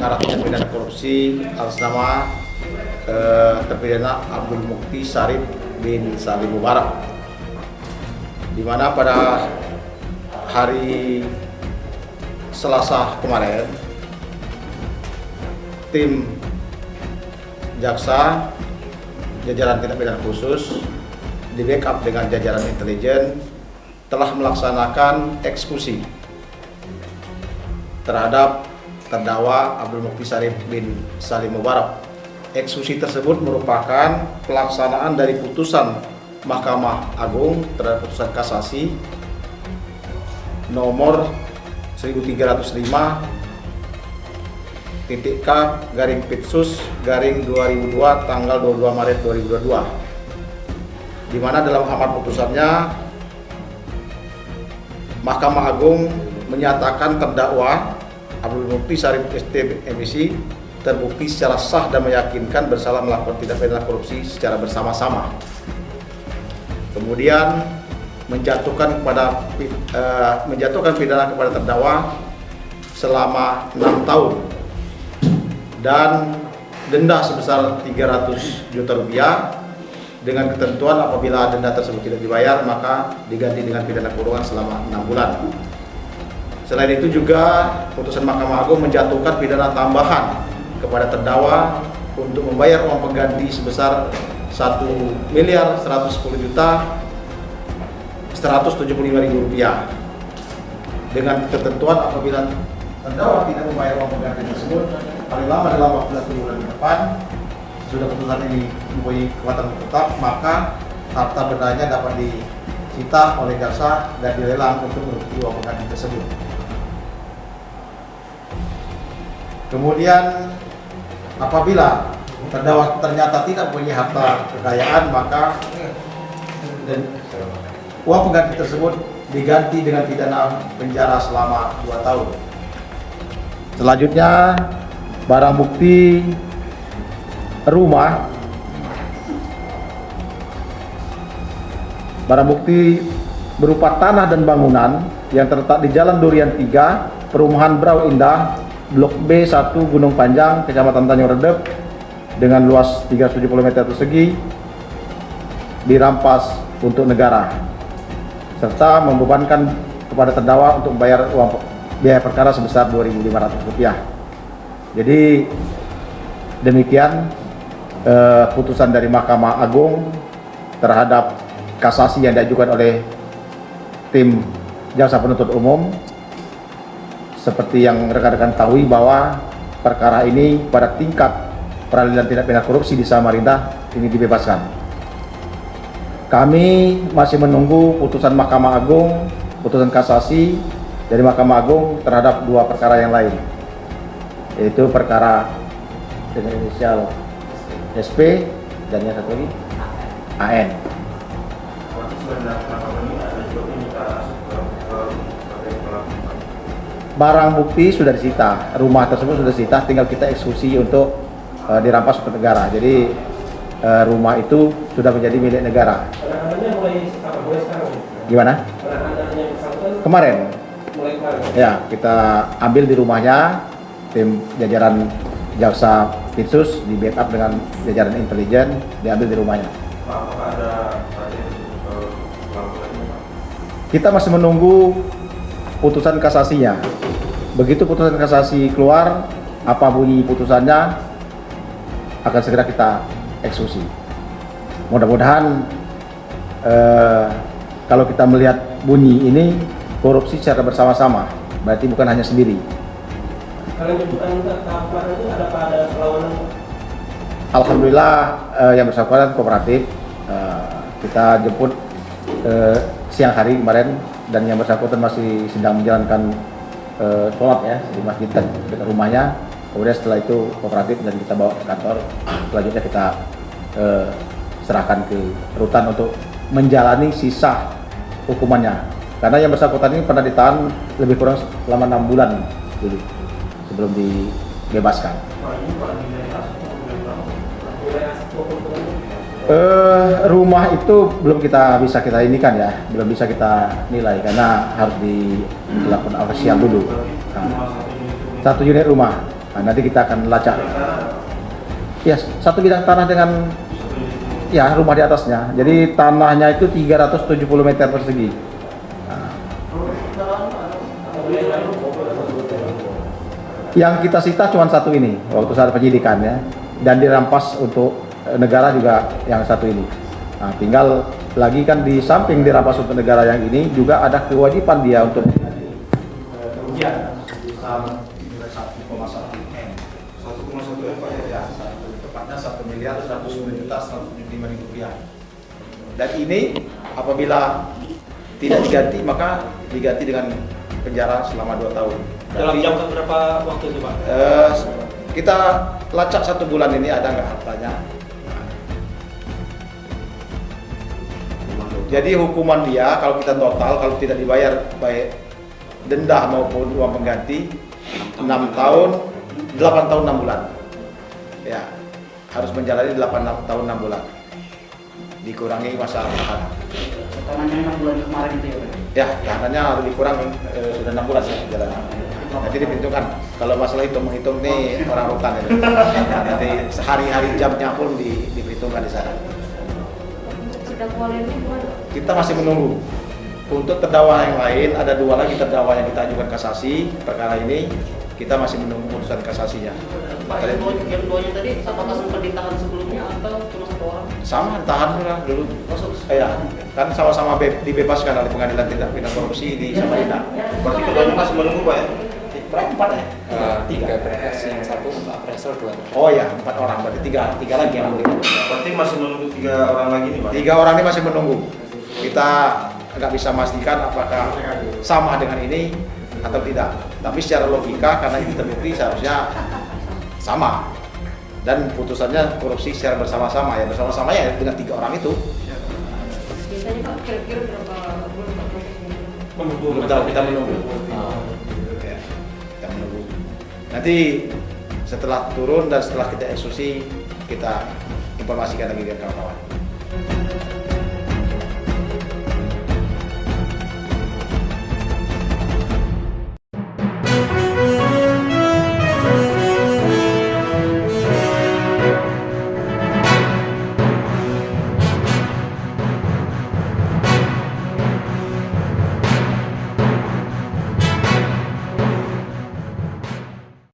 perkara tindak pidana korupsi atas nama terpidana Abdul Mukti Syarif bin Salim Mubarak, di mana pada hari Selasa kemarin tim jaksa jajaran tindak pidana khusus di backup dengan jajaran intelijen telah melaksanakan eksekusi terhadap terdakwa Abdul Mukti Syarif bin Salim Mubarak. Eksekusi tersebut merupakan pelaksanaan dari putusan Mahkamah Agung terhadap putusan kasasi nomor 1305 titik K garing Pitsus garing 2002 tanggal 22 Maret 2022, di mana dalam amar putusannya Mahkamah Agung menyatakan terdakwa Abdul Mukti Syarif ST-MSI terbukti secara sah dan meyakinkan bersalah melakukan tindak pidana korupsi secara bersama-sama. Kemudian menjatuhkan pidana kepada terdakwa selama 6 tahun dan denda sebesar 300 juta rupiah dengan ketentuan apabila denda tersebut tidak dibayar maka diganti dengan pidana kurungan selama 6 bulan. Selain itu juga putusan Mahkamah Agung menjatuhkan pidana tambahan kepada terdakwa untuk membayar uang pengganti sebesar 1.110.175.000 rupiah dengan ketentuan apabila terdakwa tidak membayar uang pengganti tersebut paling lama dalam waktu 1 bulan ke depan, sudah putusan ini mempunyai kekuatan tetap, maka harta bendanya dapat disita oleh jaksa dan dilelang untuk menutupi uang pengganti tersebut. Kemudian apabila terdakwa ternyata tidak mempunyai harta kekayaan, maka uang pengganti tersebut diganti dengan pidana penjara selama 2 tahun. Selanjutnya, barang bukti rumah, barang bukti berupa tanah dan bangunan yang terletak di Jalan Durian 3, Perumahan Brau Indah, Blok B1 Gunung Panjang, Kecamatan Tanjung Redep dengan luas 370 meter persegi dirampas untuk negara serta membebankan kepada terdakwa untuk membayar uang biaya perkara sebesar Rp2.500. Jadi demikian putusan dari Mahkamah Agung terhadap kasasi yang diajukan oleh tim jaksa penuntut umum. Seperti yang rekan-rekan tahu bahwa perkara ini pada tingkat peradilan tindak pidana korupsi di Samarinda ini dibebaskan. Kami masih menunggu putusan Mahkamah Agung, putusan kasasi dari Mahkamah Agung terhadap 2 perkara yang lain, yaitu perkara dengan inisial SP dan yang satu lagi AN. Barang bukti sudah disita, rumah tersebut sudah disita, tinggal kita eksekusi untuk dirampas ke negara. Jadi rumah itu sudah menjadi milik negara. Gimana? Kemarin. Ya, kita ambil di rumahnya, tim jajaran jaksa Pitsus di backup dengan jajaran intelijen, diambil di rumahnya. Kita masih menunggu putusan kasasinya. Begitu putusan kasasi keluar, apa bunyi putusannya akan segera kita eksekusi. Mudah-mudahan kalau kita melihat bunyi ini korupsi secara bersama-sama, berarti bukan hanya sendiri. Kalau jemputan tahapan itu ada perlawanan? Alhamdulillah yang bersangkutan kooperatif. Kita jemput siang hari kemarin dan yang bersangkutan masih sedang menjalankan sholat ya di masjid dekat rumahnya. Kemudian setelah itu kooperatif dan kita bawa ke kantor. Selanjutnya kita serahkan ke rutan untuk menjalani sisa hukumannya. Karena yang bersangkutan ini pernah ditahan lebih kurang selama 6 bulan dulu sebelum dibebaskan. Rumah itu belum bisa kita inikan ya, belum bisa kita nilai karena harus dilakukan ofisial dulu. Nah, 1 unit rumah. Nah, nanti kita akan lacak. Ya, satu bidang tanah dengan ya rumah di atasnya. Jadi tanahnya itu 370 meter persegi. Nah, yang kita sita cuma satu ini waktu saat penyidikan ya, dan dirampas untuk negara juga yang satu ini. Nah, tinggal lagi kan di samping dirampas untuk negara yang ini juga ada kewajiban dia untuk kerugian sebesar 1,1 M. 1,1 M Pak ya. Tepatnya 1.110.175.000 rupiah. Dan ini apabila tidak diganti maka diganti dengan penjara selama 2 tahun. Dalam jangka berapa waktu itu Pak? Kita lacak 1 bulan ini ada nggak hartanya. Jadi hukuman dia kalau kita total kalau tidak dibayar baik denda maupun uang pengganti 6 tahun 8 tahun 6 bulan. Ya, harus menjalani 8 tahun 6 bulan. Dikurangi masa tahanan. Tahanannya 6 bulan kemarin itu ya Pak? Ya, tahanannya harus dikurang sudah 6 bulan sih jalan. Nanti diperhitungkan. Kalau masalah itu menghitung nih orang rutan itu. Nanti sehari-hari jamnya pun diperhitungkan di sana. Terdakwa lainnya gimana? Kita masih menunggu. Untuk terdakwa yang lain ada 2 lagi terdakwa yang kita ajukan kasasi perkara ini. Kita masih menunggu putusan kasasinya. Pak, yang duanya tadi apakah sempat ditahan sebelumnya atau cuma 1 orang? Sama tahan dulu. Masuk. Ya, kan sama-sama dibebaskan oleh pengadilan tindak pidana korupsi di Samarinda. Berarti keduanya masih menunggu Pak ya? Berapa 4 ya? 3 PNS, yang 1 Pak Presel 2. Oh ya, 4 orang berarti 3 lagi yang menunggu. Berarti masih menunggu 3 orang lagi nih Pak? 3 orang ini masih menunggu. Kita nggak bisa memastikan apakah sama dengan ini atau tidak. Tapi secara logika karena ini terbukti seharusnya sama. Dan putusannya korupsi secara bersama-sama ya bersama-sama ya dengan 3 orang itu. Biasanya Pak kira-kira berapa bulan Pak prosesnya? Belum tahu, kita menunggu. Ya, kita menunggu. Nanti setelah turun dan setelah kita eksekusi kita informasikan lagi ke kawan-kawan.